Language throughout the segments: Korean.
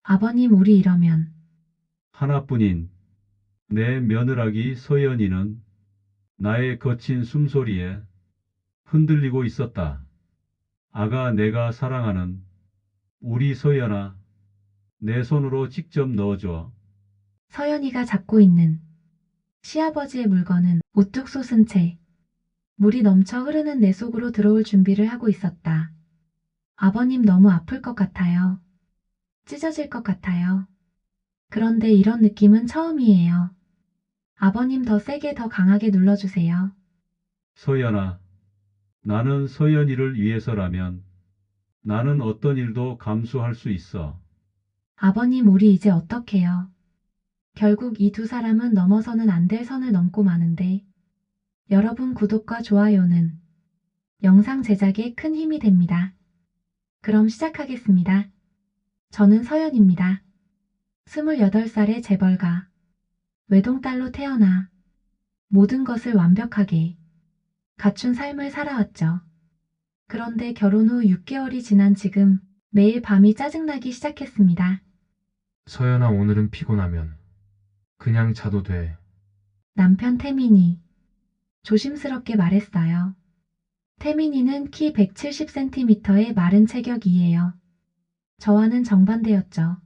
아버님, 우리 이러면. 하나뿐인 내 며느라기 서연이는 나의 거친 숨소리에 흔들리고 있었다. 아가, 내가 사랑하는 우리 서연아, 내 손으로 직접 넣어줘. 서연이가 잡고 있는 시아버지의 물건은 우뚝 솟은 채 물이 넘쳐 흐르는 내 속으로 들어올 준비를 하고 있었다. 아버님, 너무 아플 것 같아요. 찢어질 것 같아요. 그런데 이런 느낌은 처음이에요. 아버님, 더 세게, 더 강하게 눌러주세요. 서연아, 나는 서연이를 위해서라면 나는 어떤 일도 감수할 수 있어. 아버님, 우리 이제 어떡해요? 결국 이 두 사람은 넘어서는 안 될 선을 넘고 마는데, 여러분, 구독과 좋아요는 영상 제작에 큰 힘이 됩니다. 그럼 시작하겠습니다. 저는 서연입니다. 28살의 재벌가, 외동딸로 태어나 모든 것을 완벽하게 갖춘 삶을 살아왔죠. 그런데 결혼 후 6개월이 지난 지금 매일 밤이 짜증나기 시작했습니다. 서연아, 오늘은 피곤하면 그냥 자도 돼. 남편 태민이 조심스럽게 말했어요. 태민이는 키 170cm의 마른 체격이에요. 저와는 정반대였죠.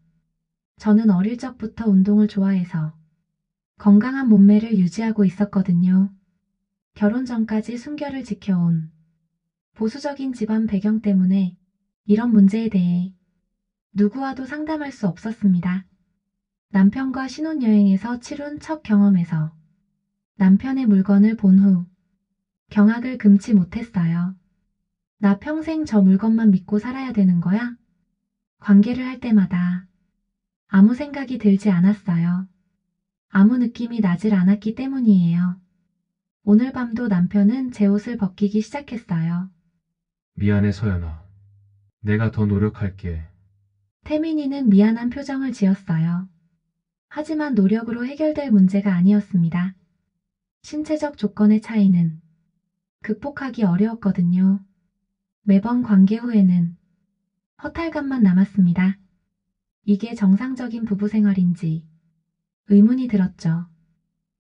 저는 어릴 적부터 운동을 좋아해서 건강한 몸매를 유지하고 있었거든요. 결혼 전까지 순결을 지켜온 보수적인 집안 배경 때문에 이런 문제에 대해 누구와도 상담할 수 없었습니다. 남편과 신혼여행에서 치룬 첫 경험에서 남편의 물건을 본 후 경악을 금치 못했어요. 나 평생 저 물건만 믿고 살아야 되는 거야? 관계를 할 때마다 아무 생각이 들지 않았어요. 아무 느낌이 나질 않았기 때문이에요. 오늘 밤도 남편은 제 옷을 벗기기 시작했어요. 미안해, 서연아. 내가 더 노력할게. 태민이는 미안한 표정을 지었어요. 하지만 노력으로 해결될 문제가 아니었습니다. 신체적 조건의 차이는 극복하기 어려웠거든요. 매번 관계 후에는 허탈감만 남았습니다. 이게 정상적인 부부 생활인지 의문이 들었죠.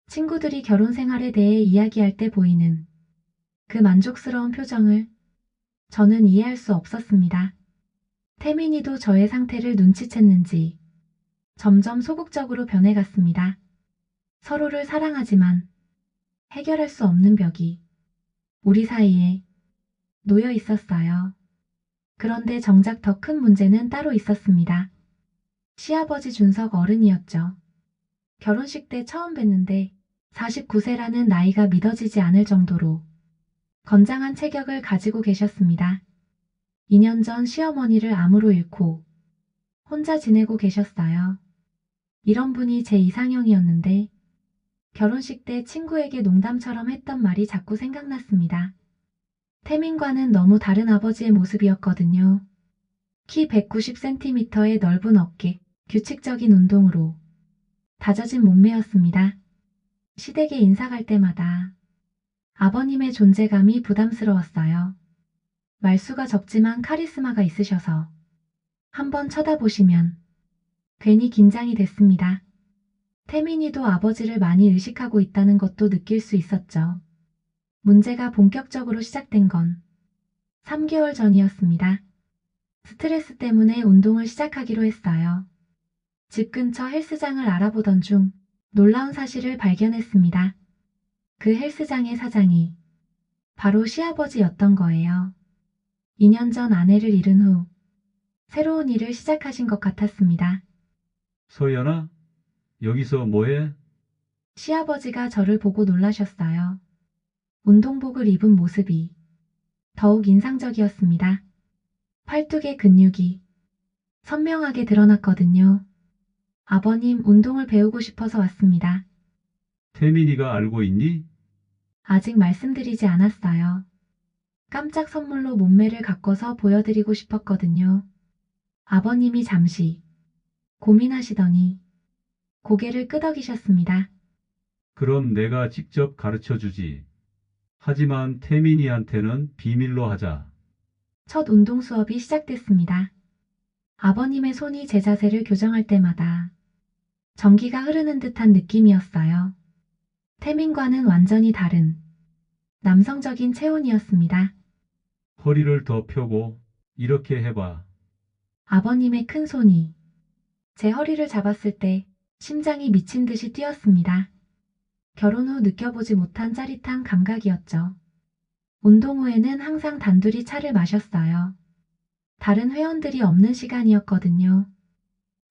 친구들이 결혼 생활에 대해 이야기할 때 보이는 그 만족스러운 표정을 저는 이해할 수 없었습니다. 태민이도 저의 상태를 눈치챘는지 점점 소극적으로 변해갔습니다. 서로를 사랑하지만 해결할 수 없는 벽이 우리 사이에 놓여 있었어요. 그런데 정작 더 큰 문제는 따로 있었습니다. 시아버지 준석 어른이었죠. 결혼식 때 처음 뵀는데 49세라는 나이가 믿어지지 않을 정도로 건장한 체격을 가지고 계셨습니다. 2년 전 시어머니를 암으로 잃고 혼자 지내고 계셨어요. 이런 분이 제 이상형이었는데 결혼식 때 친구에게 농담처럼 했던 말이 자꾸 생각났습니다. 태민과는 너무 다른 아버지의 모습이었거든요. 키 190cm의 넓은 어깨, 규칙적인 운동으로 다져진 몸매였습니다. 시댁에 인사 갈 때마다 아버님의 존재감이 부담스러웠어요. 말수가 적지만 카리스마가 있으셔서 한번 쳐다보시면 괜히 긴장이 됐습니다. 태민이도 아버지를 많이 의식하고 있다는 것도 느낄 수 있었죠. 문제가 본격적으로 시작된 건 3개월 전이었습니다. 스트레스 때문에 운동을 시작하기로 했어요. 집 근처 헬스장을 알아보던 중 놀라운 사실을 발견했습니다. 그 헬스장의 사장이 바로 시아버지였던 거예요. 2년 전 아내를 잃은 후 새로운 일을 시작하신 것 같았습니다. 서연아, 여기서 뭐해? 시아버지가 저를 보고 놀라셨어요. 운동복을 입은 모습이 더욱 인상적이었습니다. 팔뚝의 근육이 선명하게 드러났거든요. 아버님, 운동을 배우고 싶어서 왔습니다. 태민이가 알고 있니? 아직 말씀드리지 않았어요. 깜짝 선물로 몸매를 가꿔서 보여드리고 싶었거든요. 아버님이 잠시 고민하시더니 고개를 끄덕이셨습니다. 그럼 내가 직접 가르쳐 주지. 하지만 태민이한테는 비밀로 하자. 첫 운동 수업이 시작됐습니다. 아버님의 손이 제 자세를 교정할 때마다 전기가 흐르는 듯한 느낌이었어요. 태민과는 완전히 다른 남성적인 체온이었습니다. 허리를 더 펴고 이렇게 해봐. 아버님의 큰 손이 제 허리를 잡았을 때 심장이 미친 듯이 뛰었습니다. 결혼 후 느껴보지 못한 짜릿한 감각이었죠. 운동 후에는 항상 단둘이 차를 마셨어요. 다른 회원들이 없는 시간이었거든요.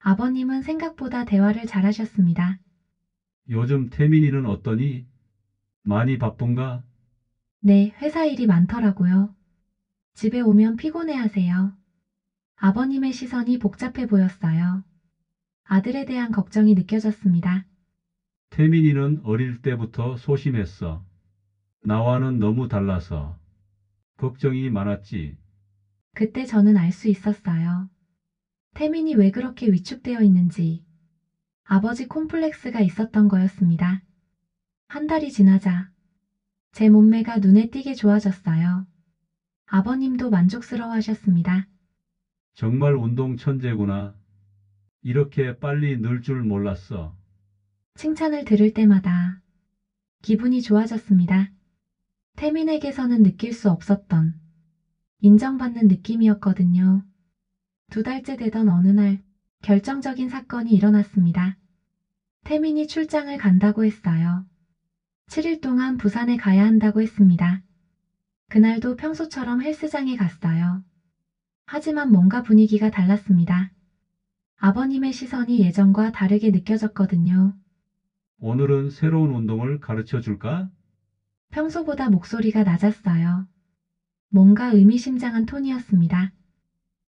아버님은 생각보다 대화를 잘하셨습니다. 요즘 태민이는 어떠니? 많이 바쁜가? 네, 회사 일이 많더라고요. 집에 오면 피곤해하세요. 아버님의 시선이 복잡해 보였어요. 아들에 대한 걱정이 느껴졌습니다. 태민이는 어릴 때부터 소심했어. 나와는 너무 달라서 걱정이 많았지. 그때 저는 알 수 있었어요. 태민이 왜 그렇게 위축되어 있는지. 아버지 콤플렉스가 있었던 거였습니다. 한 달이 지나자 제 몸매가 눈에 띄게 좋아졌어요. 아버님도 만족스러워 하셨습니다. 정말 운동 천재구나. 이렇게 빨리 늘 줄 몰랐어. 칭찬을 들을 때마다 기분이 좋아졌습니다. 태민에게서는 느낄 수 없었던 인정받는 느낌이었거든요. 2달째 되던 어느 날 결정적인 사건이 일어났습니다. 태민이 출장을 간다고 했어요. 7일 동안 부산에 가야 한다고 했습니다. 그날도 평소처럼 헬스장에 갔어요. 하지만 뭔가 분위기가 달랐습니다. 아버님의 시선이 예전과 다르게 느껴졌거든요. 오늘은 새로운 운동을 가르쳐 줄까? 평소보다 목소리가 낮았어요. 뭔가 의미심장한 톤이었습니다.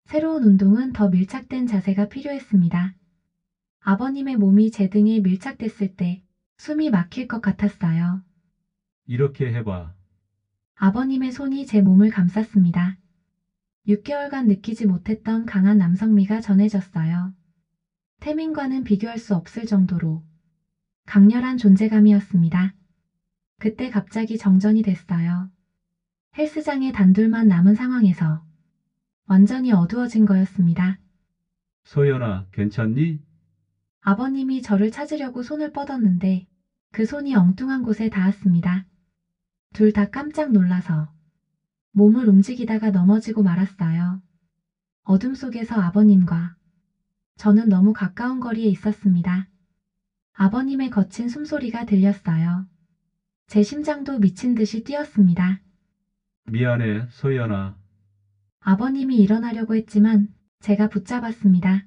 새로운 운동은 더 밀착된 자세가 필요했습니다. 아버님의 몸이 제 등에 밀착됐을 때 숨이 막힐 것 같았어요. 이렇게 해봐. 아버님의 손이 제 몸을 감쌌습니다. 6개월간 느끼지 못했던 강한 남성미가 전해졌어요. 태민과는 비교할 수 없을 정도로 강렬한 존재감이었습니다. 그때 갑자기 정전이 됐어요. 헬스장에 단둘만 남은 상황에서 완전히 어두워진 거였습니다. 서연아, 괜찮니? 아버님이 저를 찾으려고 손을 뻗었는데 그 손이 엉뚱한 곳에 닿았습니다. 둘 다 깜짝 놀라서 몸을 움직이다가 넘어지고 말았어요. 어둠 속에서 아버님과 저는 너무 가까운 거리에 있었습니다. 아버님의 거친 숨소리가 들렸어요. 제 심장도 미친 듯이 뛰었습니다. 미안해, 서연아. 아버님이 일어나려고 했지만 제가 붙잡았습니다.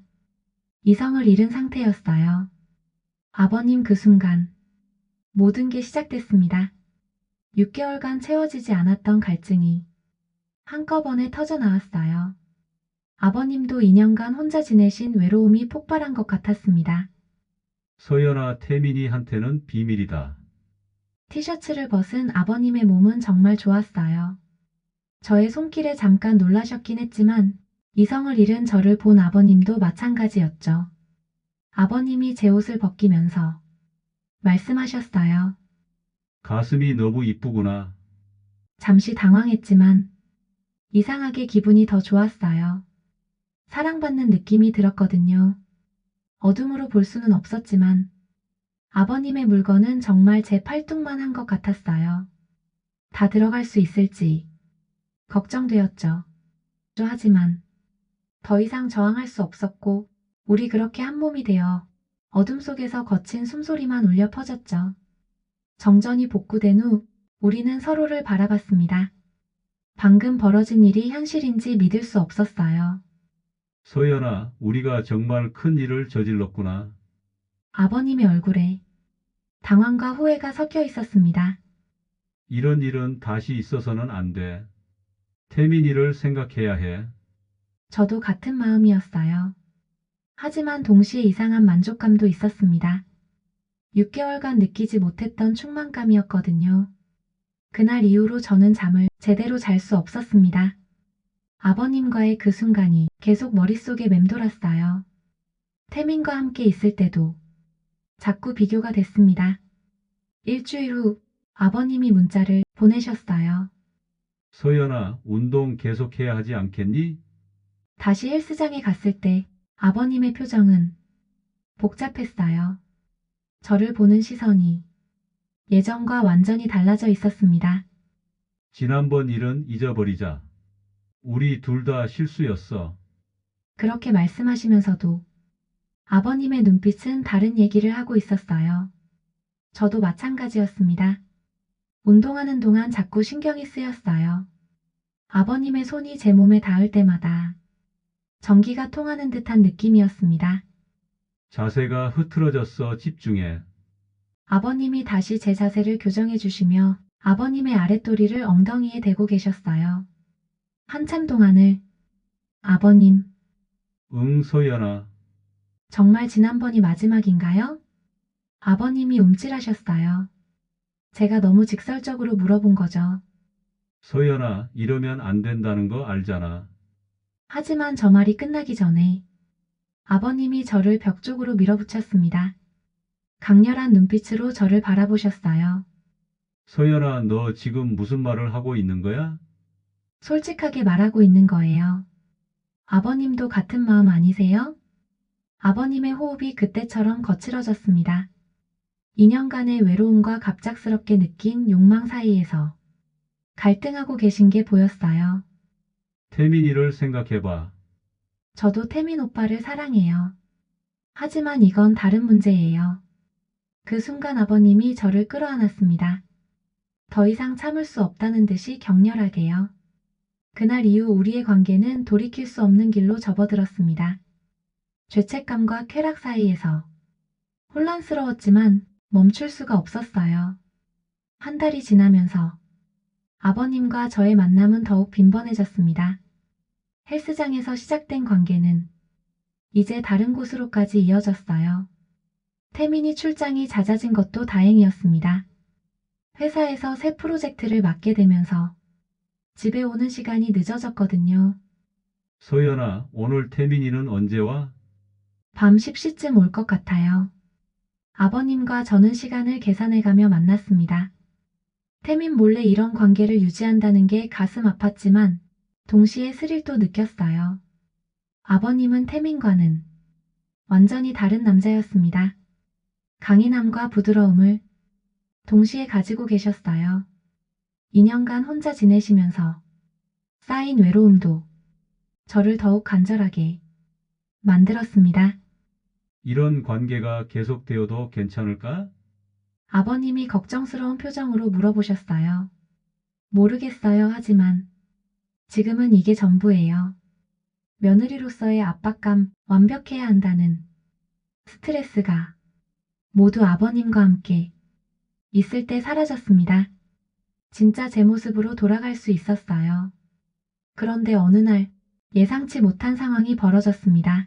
이성을 잃은 상태였어요. 아버님 그 순간 모든 게 시작됐습니다. 6개월간 채워지지 않았던 갈증이 한꺼번에 터져 나왔어요. 아버님도 2년간 혼자 지내신 외로움이 폭발한 것 같았습니다. 서연아, 태민이한테는 비밀이다. 티셔츠를 벗은 아버님의 몸은 정말 좋았어요. 저의 손길에 잠깐 놀라셨긴 했지만 이성을 잃은 저를 본 아버님도 마찬가지였죠. 아버님이 제 옷을 벗기면서 말씀하셨어요. 가슴이 너무 이쁘구나. 잠시 당황했지만 이상하게 기분이 더 좋았어요. 사랑받는 느낌이 들었거든요. 어둠으로 볼 수는 없었지만 아버님의 물건은 정말 제 팔뚝만 한 것 같았어요. 다 들어갈 수 있을지 걱정되었죠. 하지만 더 이상 저항할 수 없었고 우리 그렇게 한 몸이 되어 어둠 속에서 거친 숨소리만 울려 퍼졌죠. 정전이 복구된 후 우리는 서로를 바라봤습니다. 방금 벌어진 일이 현실인지 믿을 수 없었어요. 서연아, 우리가 정말 큰 일을 저질렀구나. 아버님의 얼굴에 당황과 후회가 섞여 있었습니다. 이런 일은 다시 있어서는 안 돼. 태민이를 생각해야 해. 저도 같은 마음이었어요. 하지만 동시에 이상한 만족감도 있었습니다. 6개월간 느끼지 못했던 충만감이었거든요. 그날 이후로 저는 잠을 제대로 잘 수 없었습니다. 아버님과의 그 순간이 계속 머릿속에 맴돌았어요. 태민과 함께 있을 때도 자꾸 비교가 됐습니다. 일주일 후 아버님이 문자를 보내셨어요. 서연아, 운동 계속해야 하지 않겠니? 다시 헬스장에 갔을 때 아버님의 표정은 복잡했어요. 저를 보는 시선이 예전과 완전히 달라져 있었습니다. 지난번 일은 잊어버리자. 우리 둘 다 실수였어. 그렇게 말씀하시면서도 아버님의 눈빛은 다른 얘기를 하고 있었어요. 저도 마찬가지였습니다. 운동하는 동안 자꾸 신경이 쓰였어요. 아버님의 손이 제 몸에 닿을 때마다 전기가 통하는 듯한 느낌이었습니다. 자세가 흐트러졌어. 집중해. 아버님이 다시 제 자세를 교정해 주시며 아버님의 아랫도리를 엉덩이에 대고 계셨어요. 한참 동안을 아버님, 응, 소연아. 정말 지난번이 마지막인가요? 아버님이 움찔하셨어요. 제가 너무 직설적으로 물어본 거죠. 소연아, 이러면 안 된다는 거 알잖아. 하지만 저 말이 끝나기 전에 아버님이 저를 벽 쪽으로 밀어붙였습니다. 강렬한 눈빛으로 저를 바라보셨어요. 소연아, 너 지금 무슨 말을 하고 있는 거야? 솔직하게 말하고 있는 거예요. 아버님도 같은 마음 아니세요? 아버님의 호흡이 그때처럼 거칠어졌습니다. 2년간의 외로움과 갑작스럽게 느낀 욕망 사이에서 갈등하고 계신 게 보였어요. 태민이를 생각해봐. 저도 태민 오빠를 사랑해요. 하지만 이건 다른 문제예요. 그 순간 아버님이 저를 끌어안았습니다. 더 이상 참을 수 없다는 듯이 격렬하게요. 그날 이후 우리의 관계는 돌이킬 수 없는 길로 접어들었습니다. 죄책감과 쾌락 사이에서 혼란스러웠지만 멈출 수가 없었어요. 한 달이 지나면서 아버님과 저의 만남은 더욱 빈번해졌습니다. 헬스장에서 시작된 관계는 이제 다른 곳으로까지 이어졌어요. 태민이 출장이 잦아진 것도 다행이었습니다. 회사에서 새 프로젝트를 맡게 되면서 집에 오는 시간이 늦어졌거든요. 소연아, 오늘 태민이는 언제 와? 밤 10시쯤 올 것 같아요. 아버님과 저는 시간을 계산해가며 만났습니다. 태민 몰래 이런 관계를 유지한다는 게 가슴 아팠지만 동시에 스릴도 느꼈어요. 아버님은 태민과는 완전히 다른 남자였습니다. 강인함과 부드러움을 동시에 가지고 계셨어요. 2년간 혼자 지내시면서 쌓인 외로움도 저를 더욱 간절하게 만들었습니다. 이런 관계가 계속되어도 괜찮을까? 아버님이 걱정스러운 표정으로 물어보셨어요. 모르겠어요. 하지만 지금은 이게 전부예요. 며느리로서의 압박감, 완벽해야 한다는 스트레스가 모두 아버님과 함께 있을 때 사라졌습니다. 진짜 제 모습으로 돌아갈 수 있었어요. 그런데 어느 날 예상치 못한 상황이 벌어졌습니다.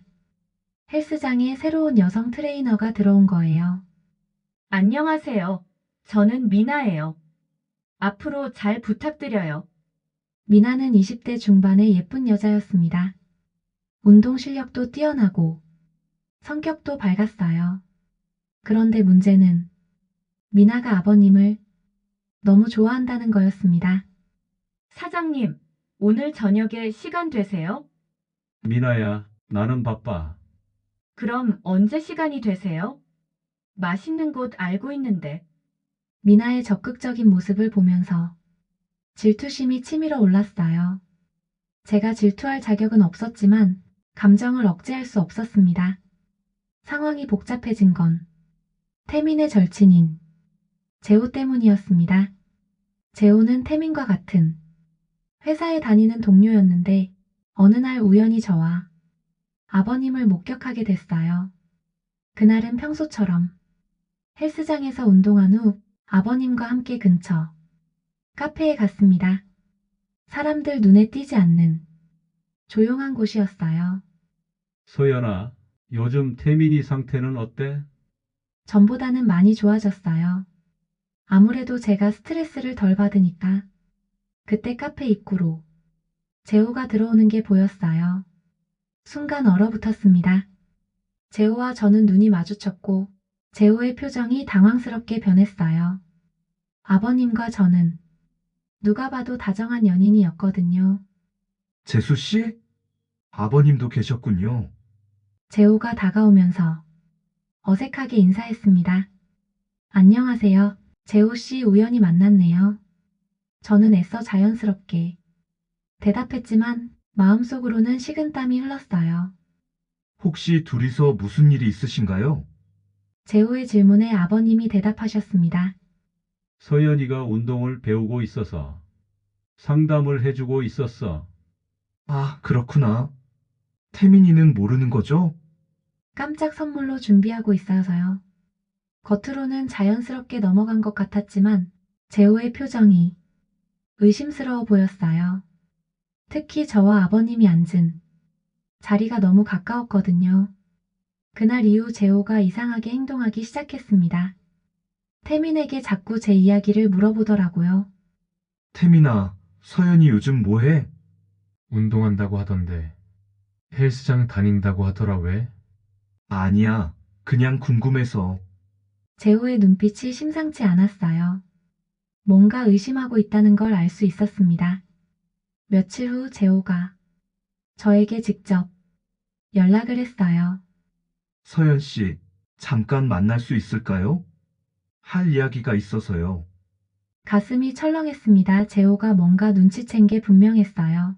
헬스장에 새로운 여성 트레이너가 들어온 거예요. 안녕하세요. 저는 미나예요. 앞으로 잘 부탁드려요. 미나는 20대 중반의 예쁜 여자였습니다. 운동 실력도 뛰어나고 성격도 밝았어요. 그런데 문제는 미나가 아버님을 너무 좋아한다는 거였습니다. 사장님, 오늘 저녁에 시간 되세요? 미나야, 나는 바빠. 그럼 언제 시간이 되세요? 맛있는 곳 알고 있는데. 미나의 적극적인 모습을 보면서 질투심이 치밀어 올랐어요. 제가 질투할 자격은 없었지만 감정을 억제할 수 없었습니다. 상황이 복잡해진 건 태민의 절친인 재호 때문이었습니다. 재호는 태민과 같은 회사에 다니는 동료였는데 어느 날 우연히 저와 아버님을 목격하게 됐어요. 그날은 평소처럼 헬스장에서 운동한 후 아버님과 함께 근처 카페에 갔습니다. 사람들 눈에 띄지 않는 조용한 곳이었어요. 소연아, 요즘 태민이 상태는 어때? 전보다는 많이 좋아졌어요. 아무래도 제가 스트레스를 덜 받으니까. 그때 카페 입구로 재호가 들어오는 게 보였어요. 순간 얼어붙었습니다. 재호와 저는 눈이 마주쳤고 재호의 표정이 당황스럽게 변했어요. 아버님과 저는 누가 봐도 다정한 연인이었거든요. 재수 씨? 아버님도 계셨군요. 재호가 다가오면서 어색하게 인사했습니다. 안녕하세요. 재호 씨 우연히 만났네요. 저는 애써 자연스럽게 대답했지만 마음속으로는 식은땀이 흘렀어요. 혹시 둘이서 무슨 일이 있으신가요? 재호의 질문에 아버님이 대답하셨습니다. 서연이가 운동을 배우고 있어서 상담을 해주고 있었어. 아, 그렇구나. 태민이는 모르는 거죠? 깜짝 선물로 준비하고 있어서요. 겉으로는 자연스럽게 넘어간 것 같았지만 재호의 표정이 의심스러워 보였어요. 특히 저와 아버님이 앉은 자리가 너무 가까웠거든요. 그날 이후 재호가 이상하게 행동하기 시작했습니다. 태민에게 자꾸 제 이야기를 물어보더라고요. 태민아, 서연이 요즘 뭐해? 운동한다고 하던데. 헬스장 다닌다고 하더라 왜? 아니야, 그냥 궁금해서. 재호의 눈빛이 심상치 않았어요. 뭔가 의심하고 있다는 걸 알 수 있었습니다. 며칠 후 재호가 저에게 직접 연락을 했어요. 서연 씨, 잠깐 만날 수 있을까요? 할 이야기가 있어서요. 가슴이 철렁했습니다. 재호가 뭔가 눈치챈 게 분명했어요.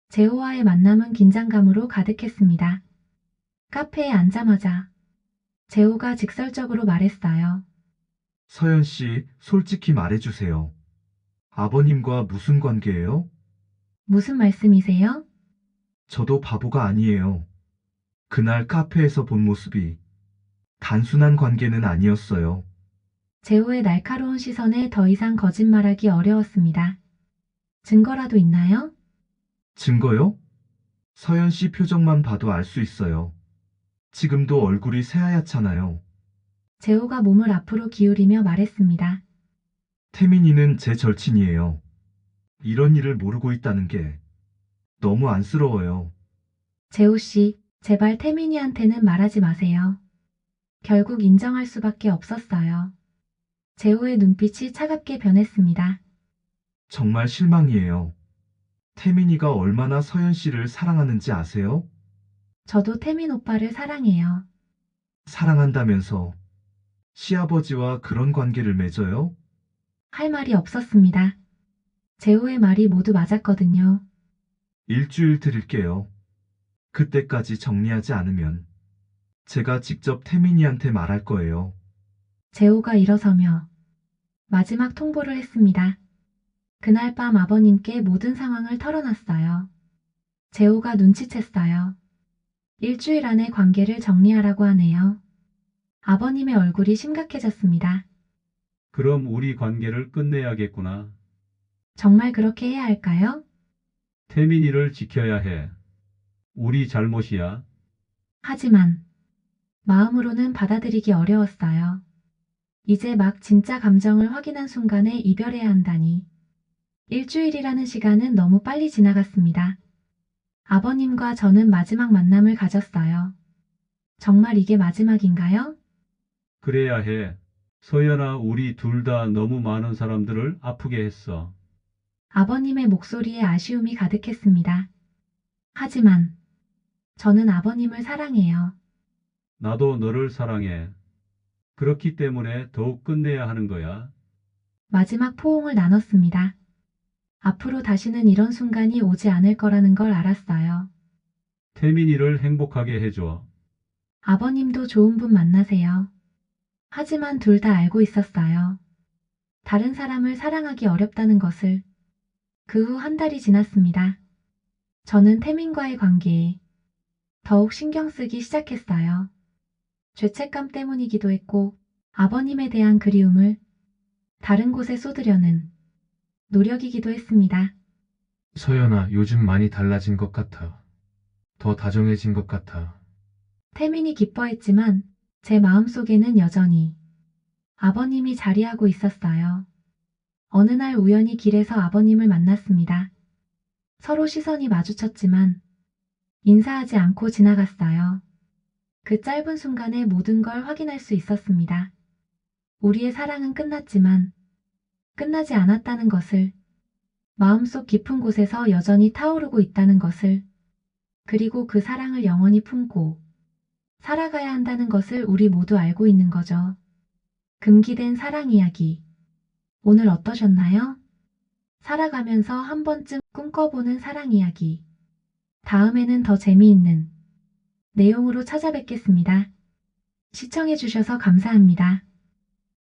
재호와의 만남은 긴장감으로 가득했습니다. 카페에 앉자마자 재호가 직설적으로 말했어요. 서연 씨, 솔직히 말해주세요. 아버님과 무슨 관계예요? 무슨 말씀이세요? 저도 바보가 아니에요. 그날 카페에서 본 모습이 단순한 관계는 아니었어요. 재호의 날카로운 시선에 더 이상 거짓말하기 어려웠습니다. 증거라도 있나요? 증거요? 서연 씨 표정만 봐도 알 수 있어요. 지금도 얼굴이 새하얗잖아요. 재호가 몸을 앞으로 기울이며 말했습니다. 태민이는 제 절친이에요. 이런 일을 모르고 있다는 게 너무 안쓰러워요. 재호 씨, 제발 태민이한테는 말하지 마세요. 결국 인정할 수밖에 없었어요. 재호의 눈빛이 차갑게 변했습니다. 정말 실망이에요. 태민이가 얼마나 서연 씨를 사랑하는지 아세요? 저도 태민 오빠를 사랑해요. 사랑한다면서 시아버지와 그런 관계를 맺어요? 할 말이 없었습니다. 재호의 말이 모두 맞았거든요. 일주일 드릴게요. 그때까지 정리하지 않으면 제가 직접 태민이한테 말할 거예요. 재호가 일어서며 마지막 통보를 했습니다. 그날 밤 아버님께 모든 상황을 털어놨어요. 재호가 눈치챘어요. 일주일 안에 관계를 정리하라고 하네요. 아버님의 얼굴이 심각해졌습니다. 그럼 우리 관계를 끝내야겠구나. 정말 그렇게 해야 할까요? 태민이를 지켜야 해. 우리 잘못이야. 하지만 마음으로는 받아들이기 어려웠어요. 이제 막 진짜 감정을 확인한 순간에 이별해야 한다니. 일주일이라는 시간은 너무 빨리 지나갔습니다. 아버님과 저는 마지막 만남을 가졌어요. 정말 이게 마지막인가요? 그래야 해. 서연아, 우리 둘 다 너무 많은 사람들을 아프게 했어. 아버님의 목소리에 아쉬움이 가득했습니다. 하지만 저는 아버님을 사랑해요. 나도 너를 사랑해. 그렇기 때문에 더욱 끝내야 하는 거야. 마지막 포옹을 나눴습니다. 앞으로 다시는 이런 순간이 오지 않을 거라는 걸 알았어요. 태민이를 행복하게 해줘. 아버님도 좋은 분 만나세요. 하지만 둘 다 알고 있었어요. 다른 사람을 사랑하기 어렵다는 것을. 그 후 한 달이 지났습니다. 저는 태민과의 관계에 더욱 신경 쓰기 시작했어요. 죄책감 때문이기도 했고 아버님에 대한 그리움을 다른 곳에 쏟으려는 노력이기도 했습니다. 서연아, 요즘 많이 달라진 것 같아. 더 다정해진 것 같아. 태민이 기뻐했지만 제 마음속에는 여전히 아버님이 자리하고 있었어요. 어느 날 우연히 길에서 아버님을 만났습니다. 서로 시선이 마주쳤지만 인사하지 않고 지나갔어요. 그 짧은 순간에 모든 걸 확인할 수 있었습니다. 우리의 사랑은 끝났지만 끝나지 않았다는 것을, 마음속 깊은 곳에서 여전히 타오르고 있다는 것을. 그리고 그 사랑을 영원히 품고 살아가야 한다는 것을 우리 모두 알고 있는 거죠. 금기된 사랑 이야기. 오늘 어떠셨나요? 살아가면서 한 번쯤 꿈꿔보는 사랑 이야기. 다음에는 더 재미있는 내용으로 찾아뵙겠습니다. 시청해주셔서 감사합니다.